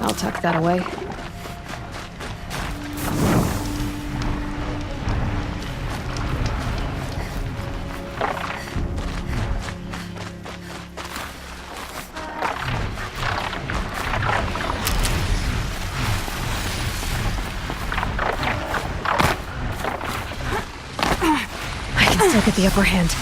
I'll tuck that away. I can still get the upper hand.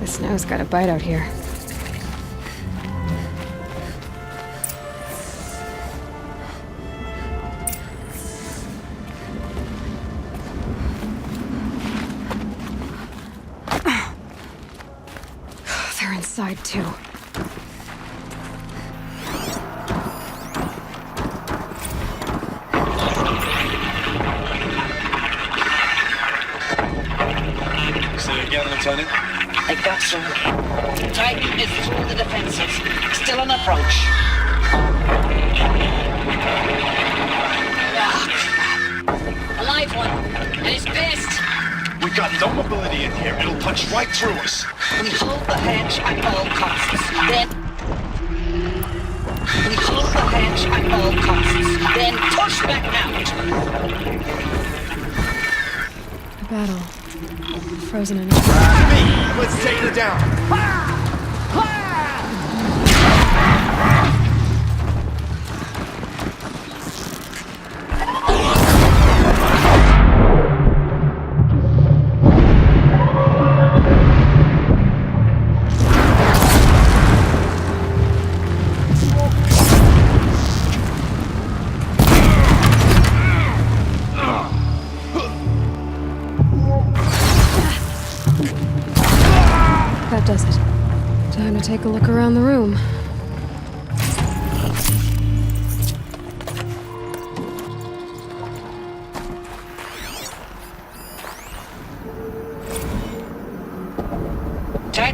The snow's got a bite out here. They're inside too. Say again, Lieutenant. I got some. Titan is through the defenses. Still on approach. Ah, a live one. And he's pissed. We got no mobility in here. It'll punch right through us. We hold the hedge at all costs. Then... We hold the hedge at all costs. Then push back out. A battle. Frozen in. Let's take her down. That does it. Time to take a look around the room.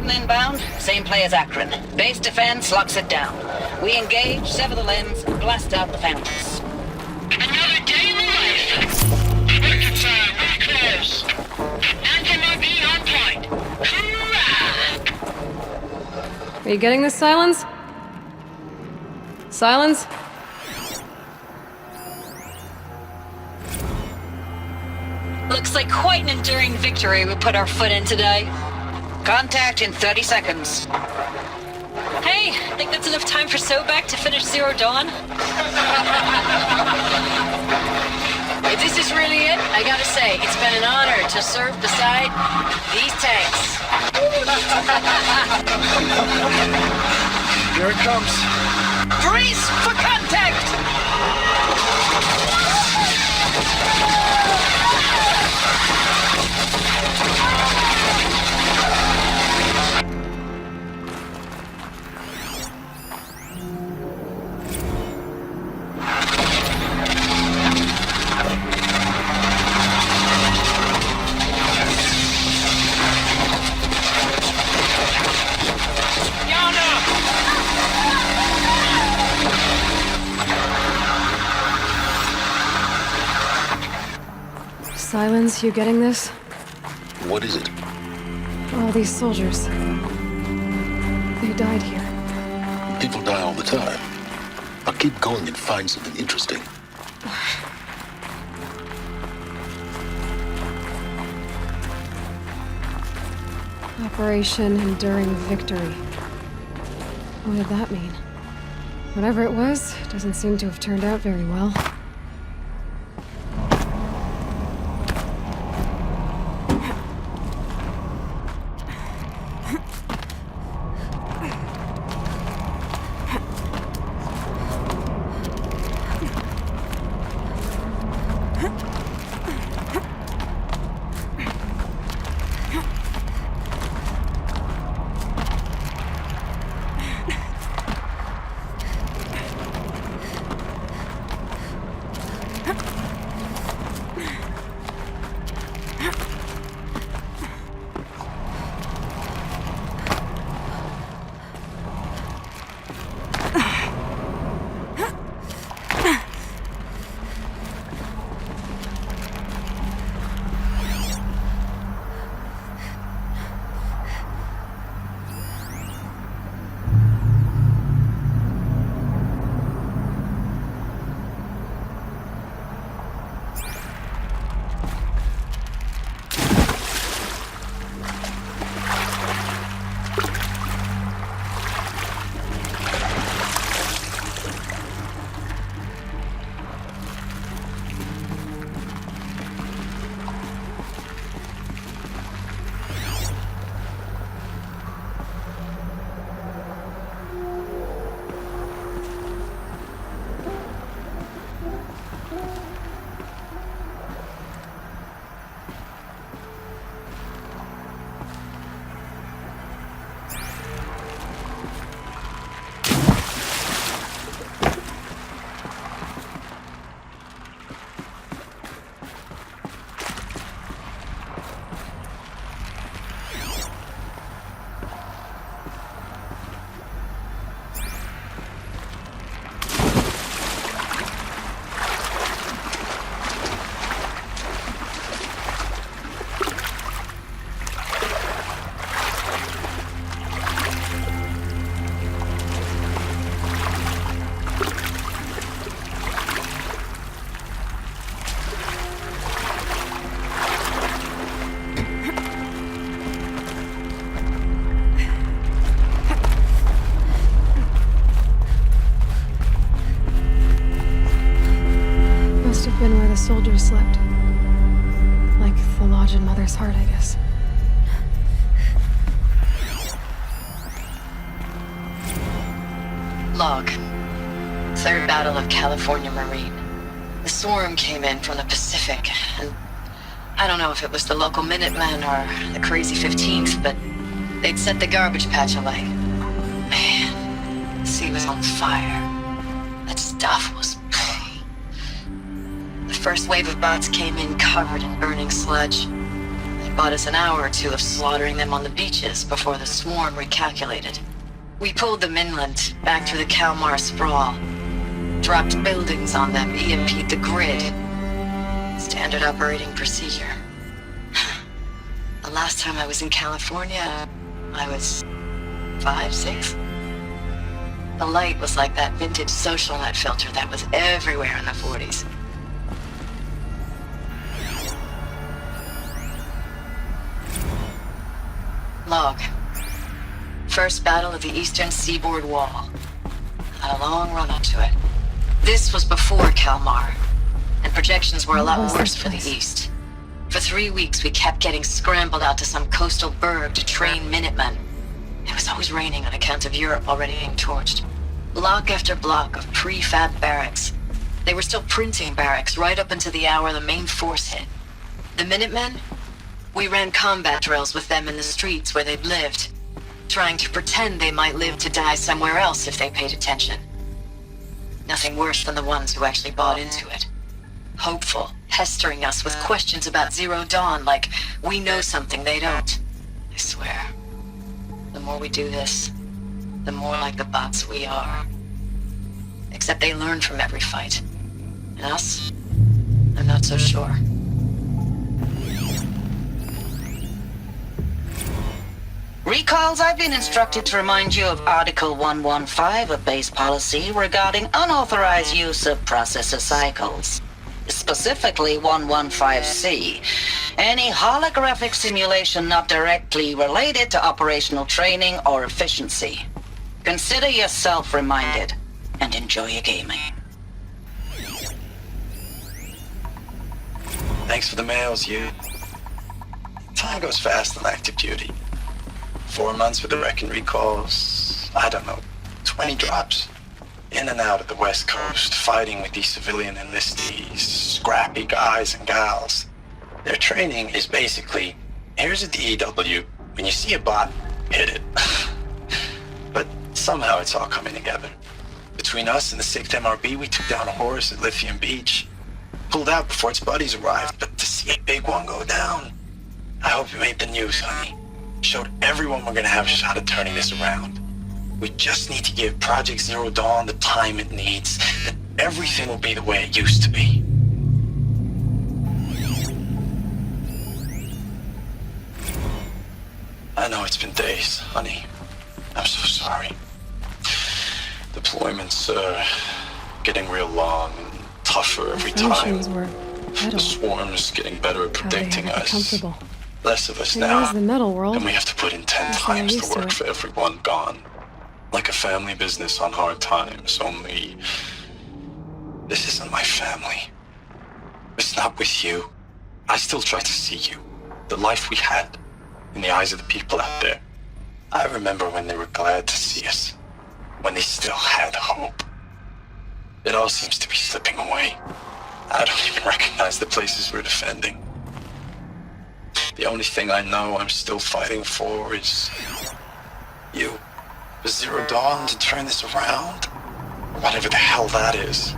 Titan inbound, same play as Akron. Base defense locks it down. We engage, sever the limbs, blast out the founders. Another day in the life. Working time, really close. Anti-MRB on point. Hoorah! Are you getting this, Silence? Silence? Looks like quite an enduring victory we put our foot in today. Contact in 30 seconds. Hey, think that's enough time for Sobeck to finish Zero Dawn? If this is really it, I gotta say, it's been an honor to serve beside these tanks. Here it comes. Brace for contact! Silence, you getting this? What is it? All these soldiers. They died here. People die all the time. I'll keep going and find something interesting. Operation Enduring Victory. What did that mean? Whatever it was, doesn't seem to have turned out very well. Been where the soldiers slept. Like the lodge in Mother's Heart, I guess. Log. Third Battle of California Marine. The swarm came in from the Pacific, and I don't know if it was the local Minutemen or the crazy 15th, but they'd set the garbage patch alight. Man, the sea was on fire. That stuff was... The first wave of bots came in covered in burning sludge. They bought us an hour or two of slaughtering them on the beaches before the swarm recalculated. We pulled them inland, back through the Kalmar sprawl. Dropped buildings on them, EMP'd the grid. Standard operating procedure. The last time I was in California, I was 5, 6? The light was like that vintage social net filter that was everywhere in the 40s. Log. First battle of the eastern seaboard wall. Had a long run up to it. This was before Kalmar, and projections were a lot worse for the east. For 3 weeks, we kept getting scrambled out to some coastal burg to train Minutemen. It was always raining on account of Europe already being torched. Block after block of prefab barracks. They were still printing barracks right up until the hour the main force hit. The Minutemen? We ran combat drills with them in the streets where they'd lived, trying to pretend they might live to die somewhere else if they paid attention. Nothing worse than the ones who actually bought into it. Hopeful, pestering us with questions about Zero Dawn like we know something they don't. I swear, the more we do this, the more like the bots we are. Except they learn from every fight. And us? I'm not so sure. Recalls, I've been instructed to remind you of Article 115 of base policy regarding unauthorized use of processor cycles. Specifically 115C. Any holographic simulation not directly related to operational training or efficiency. Consider yourself reminded, and enjoy your gaming. Thanks for the mails, you. Time goes fast on active duty. 4 months with the wreck and recalls, I don't know, 20 drops. In and out of the West Coast, fighting with these civilian enlistees, scrappy guys and gals. Their training is basically, here's a DEW, when you see a bot, hit it. But somehow it's all coming together. Between us and the 6th MRB, we took down a horse at Lithium Beach. Pulled out before its buddies arrived, but to see a big one go down. I hope you made the news, honey. Showed everyone we're gonna have a shot at turning this around. We just need to give Project Zero Dawn the time it needs, then everything will be the way it used to be. I know it's been days, honey. I'm so sorry. Deployments are getting real long and tougher every time. The swarm's getting better at predicting us. Less of us now, the metal world. and we have to put in 10 times the work for everyone gone. Like a family business on hard times, only this isn't my family. It's not with you. I still try to see you, the life we had, in the eyes of the people out there. I remember when they were glad to see us, when they still had hope. It all seems to be slipping away. I don't even recognize the places we're defending. The only thing I know I'm still fighting for is you. Zero Dawn to turn this around? Whatever the hell that is.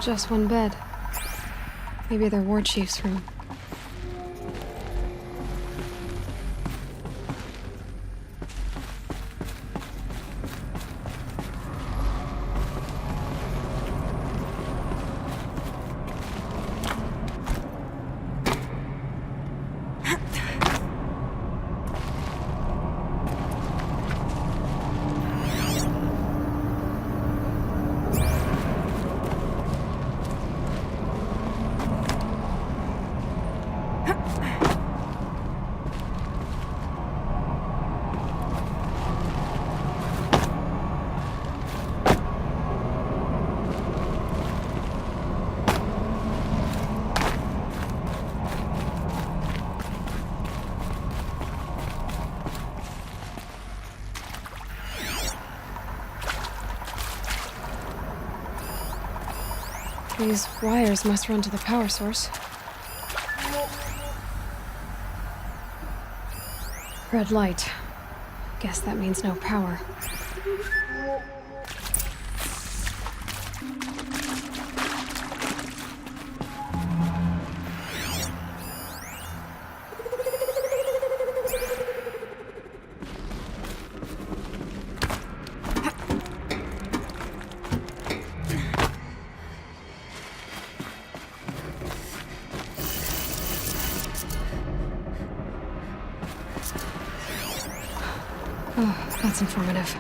Just one bed. Maybe their war chief's room. These wires must run to the power source. Red light. Guess that means no power. Oh, that's informative.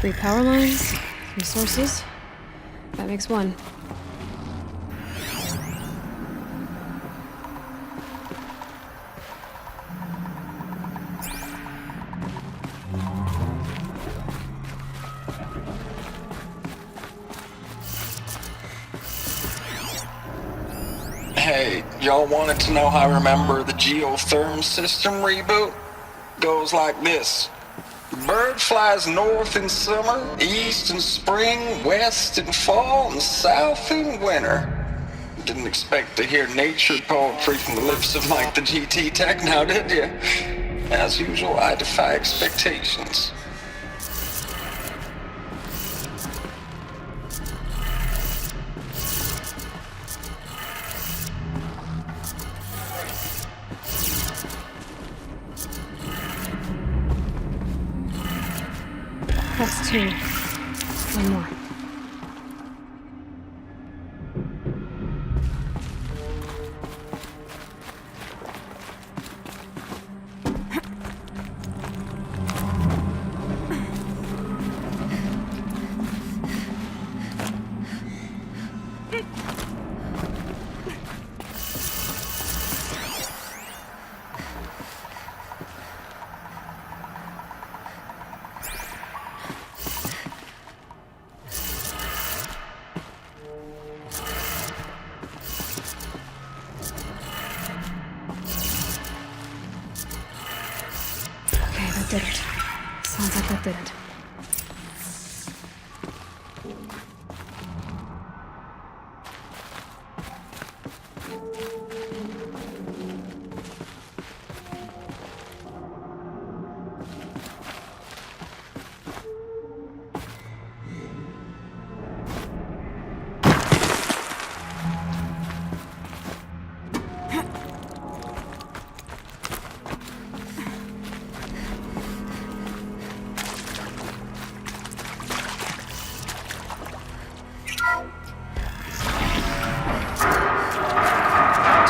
Three power lines, 3 sources. That makes 1. Hey, y'all wanted to know how I remember the geotherm system reboot? Goes like this. Bird flies north in summer, east in spring, west in fall, and south in winter. Didn't expect to hear nature poetry from the lips of Mike the GT Tech now, did you? As usual, I defy expectations. That's 2. 1 more. That did it. Sounds like that did it.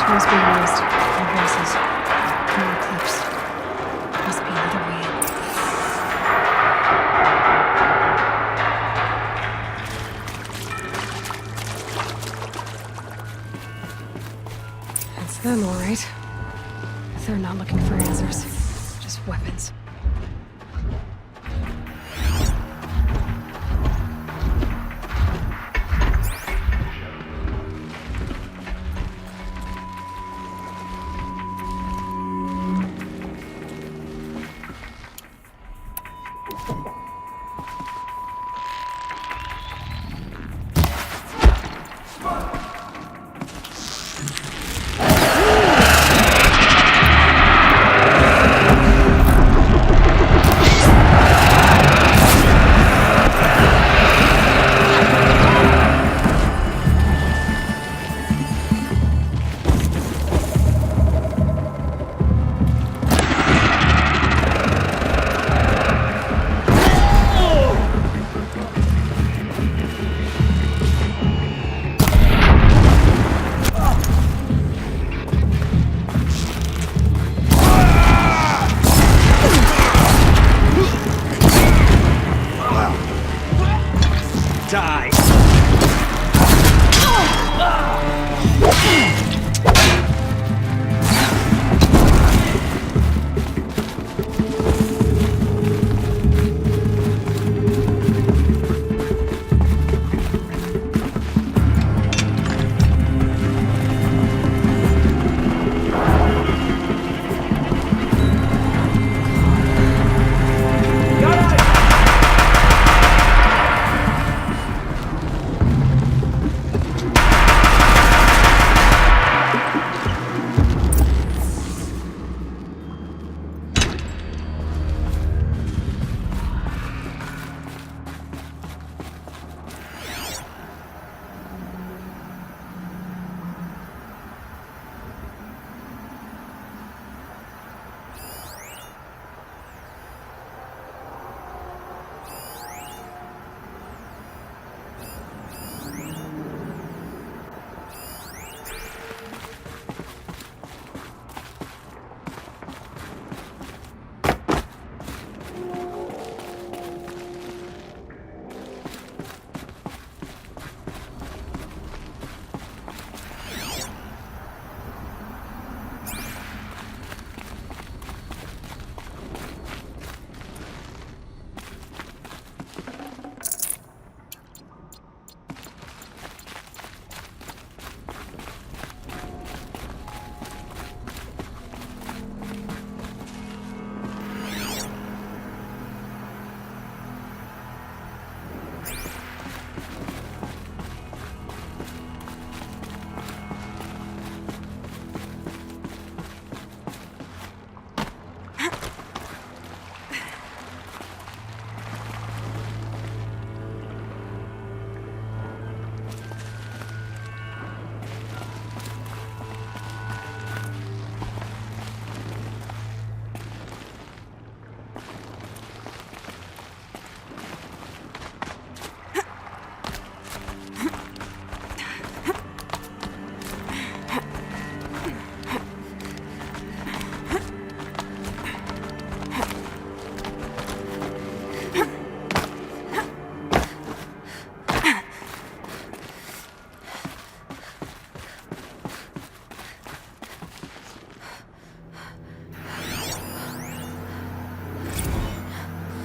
Tools being used. No voices. No Eclipse. Must be another way in. That's them, all right. They're not looking for answers. Just weapons.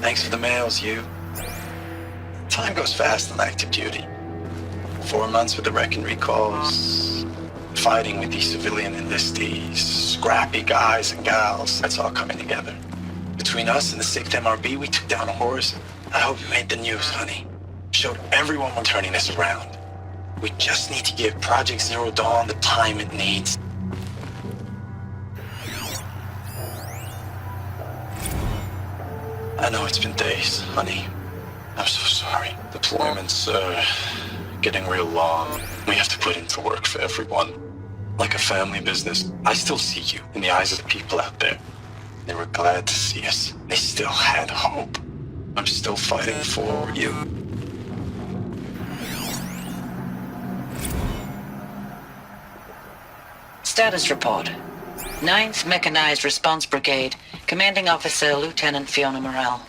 Thanks for the mails, you. Time goes fast on active duty. 4 months with the wreck-and recalls, fighting with these civilian enlistees, scrappy guys and gals. That's all coming together. Between us and the 6th MRB, we took down a horse. I hope you made the news, honey. Showed everyone we're turning this around. We just need to give Project Zero Dawn the time it needs. I know it's been days, honey. I'm so sorry. Deployments are getting real long. We have to put in for work for everyone. Like a family business. I still see you in the eyes of the people out there. They were glad to see us. They still had hope. I'm still fighting for you. Status report. 9th Mechanized Response Brigade, Commanding Officer Lieutenant Fiona Morrell.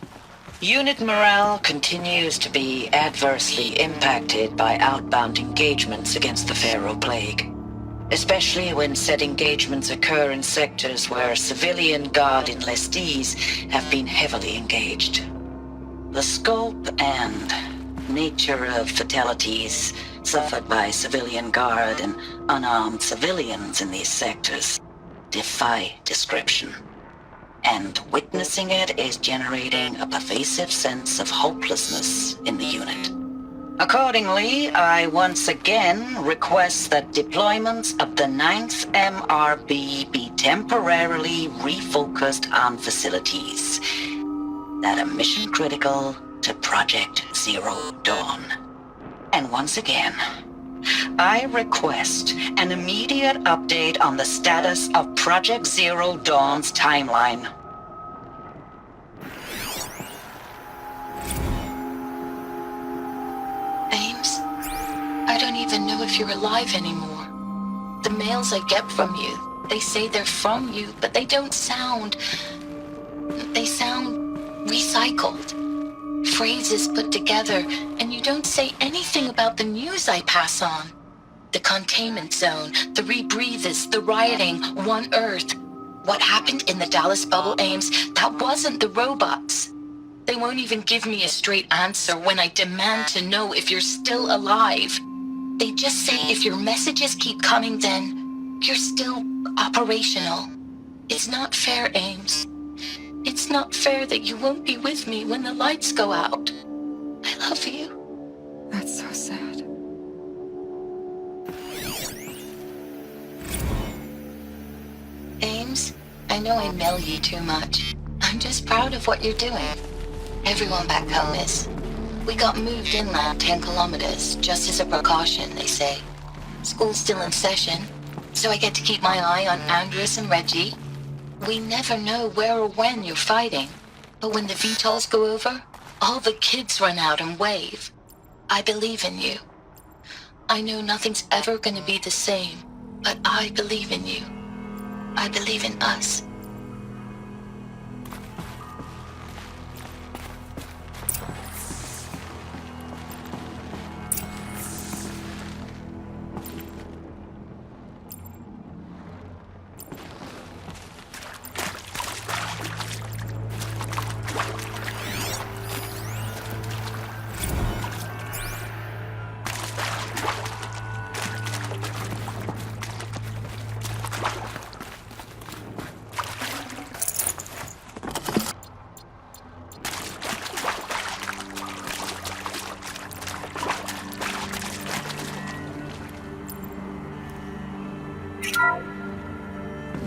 Unit morale continues to be adversely impacted by outbound engagements against the Pharaoh Plague, especially when said engagements occur in sectors where civilian guard enlistees have been heavily engaged. The scope and nature of fatalities suffered by civilian guard and unarmed civilians in these sectors defy description. And witnessing it is generating a pervasive sense of hopelessness in the unit. Accordingly, I once again request that deployments of the 9th MRB be temporarily refocused on facilities that are mission critical to Project Zero Dawn. And once again, I request an immediate update on the status of Project Zero Dawn's timeline. Ames, I don't even know if you're alive anymore. The mails I get from you, they say they're from you, but they don't sound... They sound recycled. Phrases put together, and you don't say anything about the news I pass on. The containment zone, the rebreathers, the rioting, One Earth. What happened in the Dallas bubble, Ames, that wasn't the robots. They won't even give me a straight answer when I demand to know if you're still alive. They just say if your messages keep coming, then you're still operational. It's not fair, Ames. It's not fair that you won't be with me when the lights go out. I love you. That's so sad. Ames, I know I mail you too much. I'm just proud of what you're doing. Everyone back home is. We got moved inland 10 kilometers, just as a precaution, they say. School's still in session, so I get to keep my eye on Andres and Reggie. We never know where or when you're fighting, but when the VTOLs go over, all the kids run out and wave. I believe in you. I know nothing's ever gonna be the same, but I believe in you. I believe in us.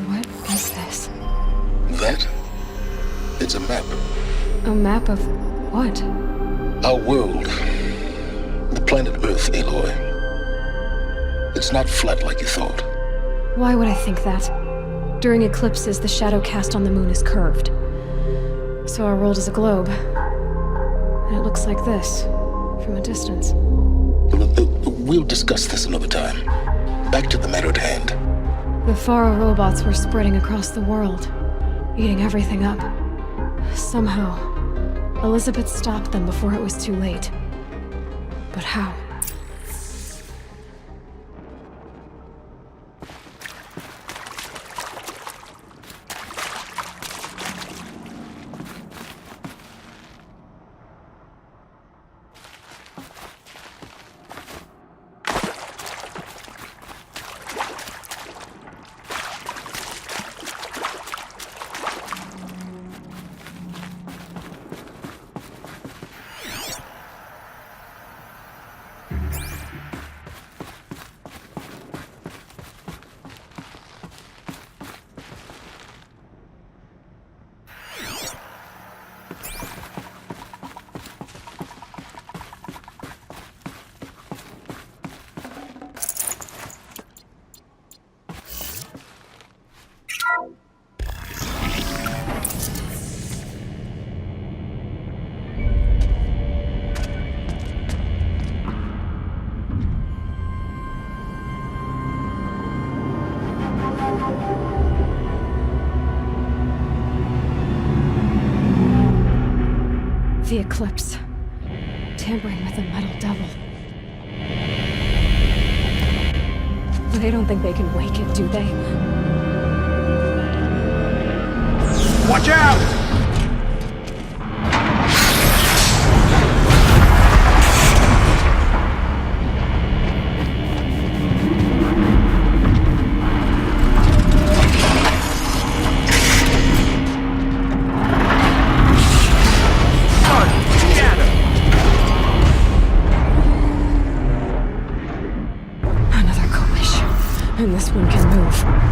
What is this? That? It's a map. A map of what? Our world. The planet Earth, Aloy. It's not flat like you thought. Why would I think that? During eclipses, the shadow cast on the moon is curved. So our world is a globe. And it looks like this, from a distance. We'll discuss this another time. Back to the matter at hand. The Faro robots were spreading across the world, eating everything up. Somehow, Elisabet stopped them before it was too late. But how? the Eclipse. Tampering with the Metal Devil. They don't think they can wake it, do they? Watch out! And this one can move.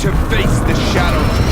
To face the shadows.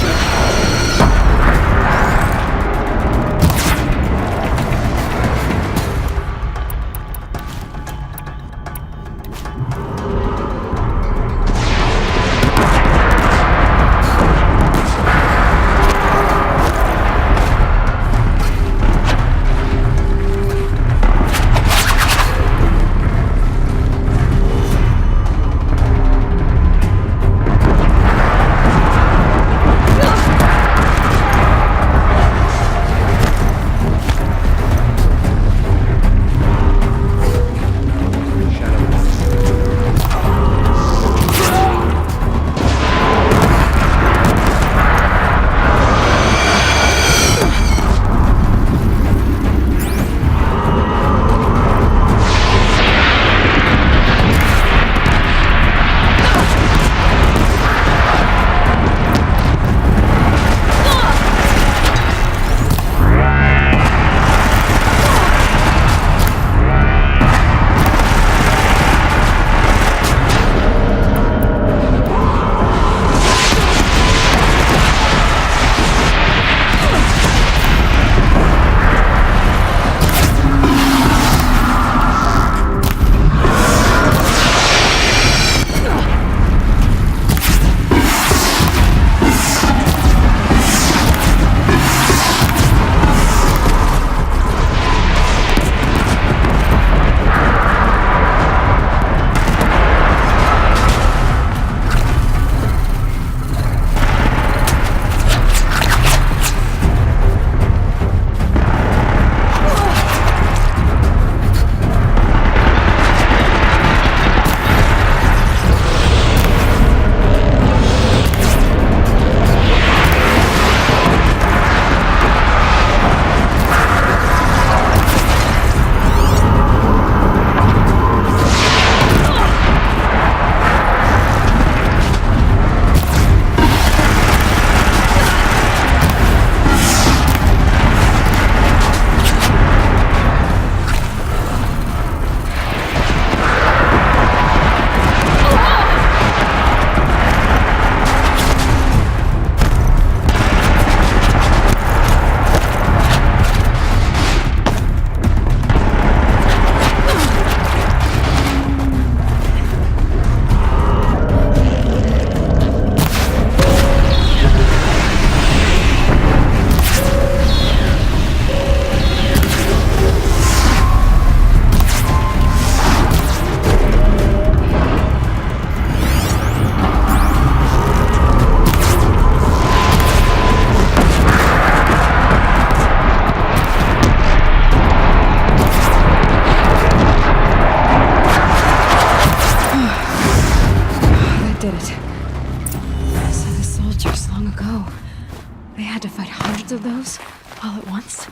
Of those all at once?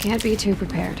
Can't be too prepared.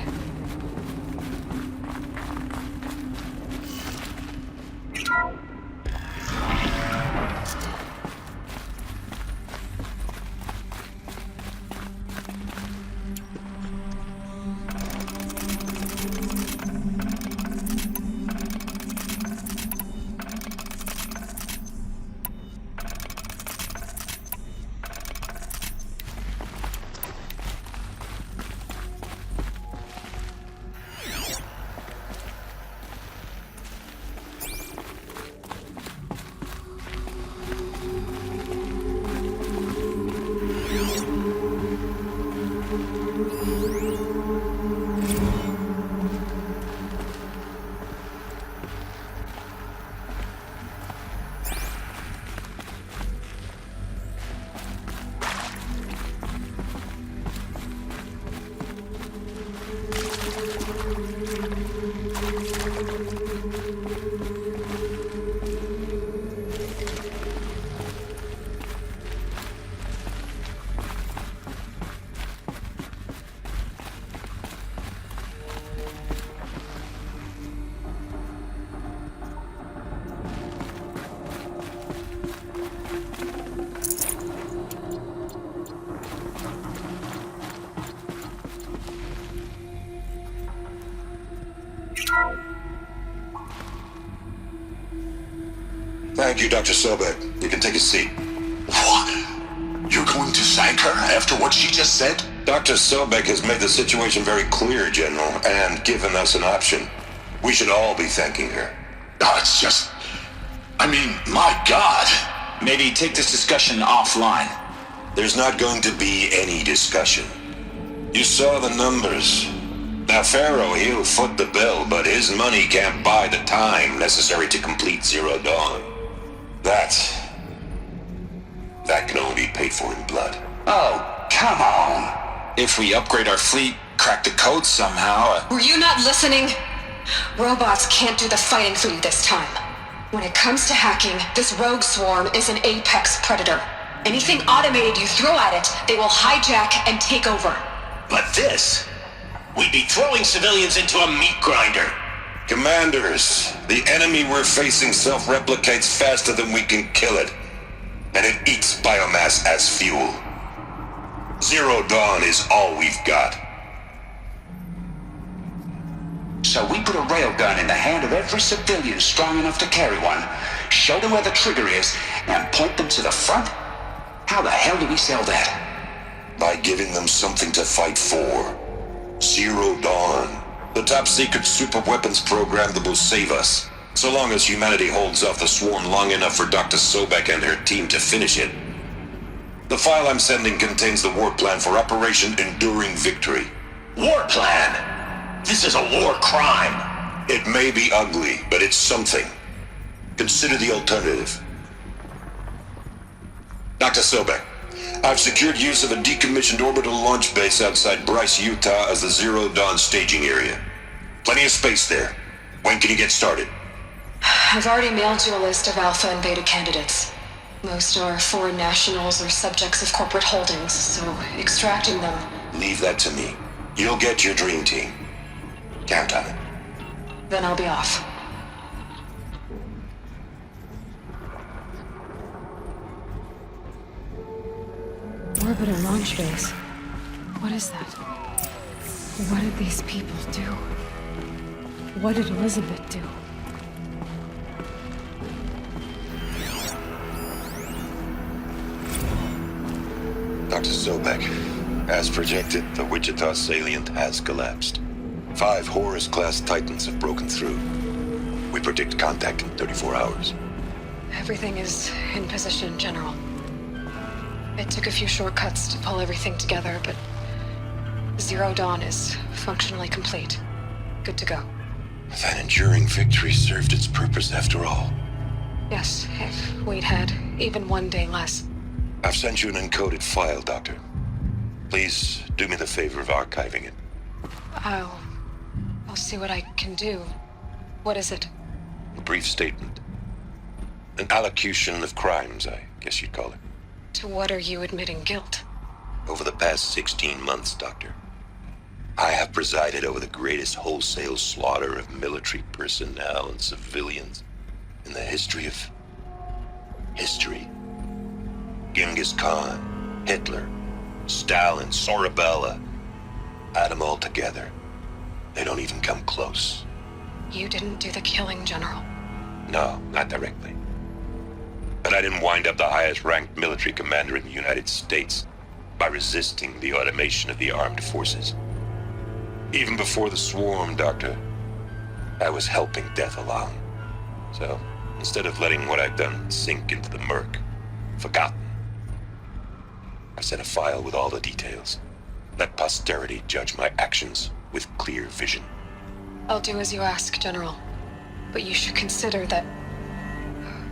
Thank you, Dr. Sobeck. You can take a seat. What? You're going to thank her after what she just said? Dr. Sobeck has made the situation very clear, General, and given us an option. We should all be thanking her. Oh, it's just... I mean, my God. Maybe take this discussion offline. There's not going to be any discussion. You saw the numbers. Now, Pharaoh, he'll foot the bill, but his money can't buy the time necessary to complete Zero Dawn. That can only be paid for in blood. Oh, come on. If we upgrade our fleet, crack the code somehow... Were you not listening? Robots can't do the fighting for you this time. When it comes to hacking, this rogue swarm is an apex predator. Anything automated you throw at it, they will hijack and take over. But this... We'd be throwing civilians into a meat grinder. Commanders, the enemy we're facing self-replicates faster than we can kill it. And it eats biomass as fuel. Zero Dawn is all we've got. So we put a railgun in the hand of every civilian strong enough to carry one, show them where the trigger is, and point them to the front? How the hell do we sell that? By giving them something to fight for. Zero Dawn. The top-secret super-weapons program that will save us. So long as humanity holds off the swarm long enough for Dr. Sobeck and her team to finish it. The file I'm sending contains the war plan for Operation Enduring Victory. War plan? This is a war crime. It may be ugly, but it's something. Consider the alternative. Dr. Sobeck, I've secured use of a decommissioned orbital launch base outside Bryce, Utah as the Zero Dawn staging area. Plenty of space there. When can you get started? I've already mailed you a list of Alpha and Beta candidates. Most are foreign nationals or subjects of corporate holdings, so extracting them... Leave that to me. You'll get your dream team. Count on it. Then I'll be off. Orbital launch base. What is that? What did these people do? What did Elisabet do? Dr. Sobeck, as projected, the Wichita salient has collapsed. 5 Horus-class Titans have broken through. We predict contact in 34 hours. Everything is in position, General. It took a few shortcuts to pull everything together, but Zero Dawn is functionally complete. Good to go. That enduring victory served its purpose after all. Yes, if we'd had even one day less. I've sent you an encoded file, Doctor. Please do me the favor of archiving it. I'll see what I can do. What is it? A brief statement. An allocution of crimes, I guess you'd call it. To what are you admitting guilt? Over the past 16 months, Doctor. I have presided over the greatest wholesale slaughter of military personnel and civilians in the history of history. Genghis Khan, Hitler, Stalin, Sorabella. Add them all together. They don't even come close. You didn't do the killing, General. No, not directly. But I didn't wind up the highest-ranked military commander in the United States by resisting the automation of the armed forces. Even before the swarm, Doctor, I was helping death along. So, instead of letting what I've done sink into the murk, forgotten, I set a file with all the details. Let posterity judge my actions with clear vision. I'll do as you ask, General. But you should consider that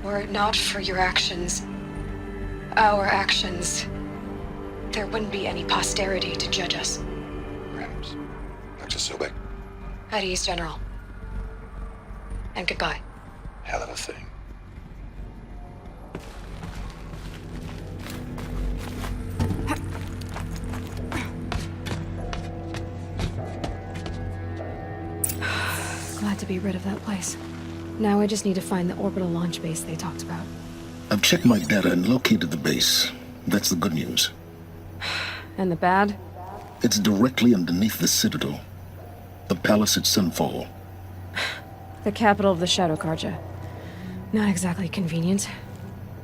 were it not for your actions, our actions, there wouldn't be any posterity to judge us. Perhaps. Dr. Sobeck. At ease, General. And goodbye. Hell of a thing. Glad to be rid of that place. Now I just need to find the orbital launch base they talked about. I've checked my data and located the base. That's the good news. And the bad? It's directly underneath the Citadel. The palace at Sunfall. The capital of the Shadow Carja. Not exactly convenient.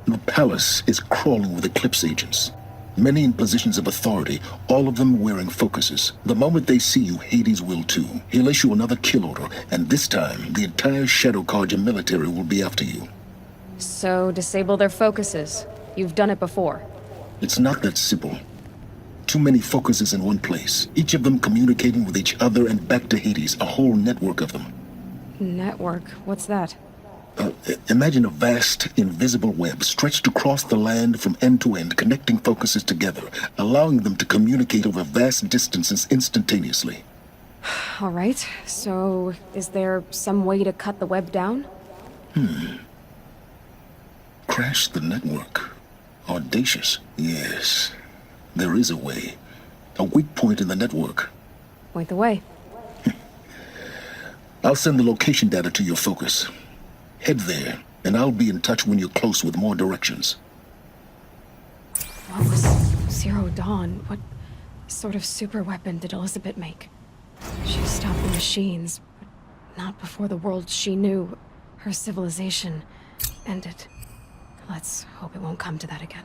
The palace is crawling with Eclipse agents. Many in positions of authority, all of them wearing focuses. The moment they see you, Hades will too. He'll issue another kill order, and this time, the entire Shadow Carja military will be after you. So, disable their focuses. You've done it before. It's not that simple. Too many focuses in one place, each of them communicating with each other and back to Hades, a whole network of them. Network? What's that? Imagine a vast, invisible web stretched across the land from end to end, connecting focuses together, allowing them to communicate over vast distances instantaneously. All right, so is there some way to cut the web down? Crash the network. Audacious. Yes, there is a way. A weak point in the network. Point the way. I'll send the location data to your focus. Head there, and I'll be in touch when you're close with more directions. What was Zero Dawn? What sort of super weapon did Elisabet make? She stopped the machines, but not before the world she knew, her civilization, ended. Let's hope it won't come to that again.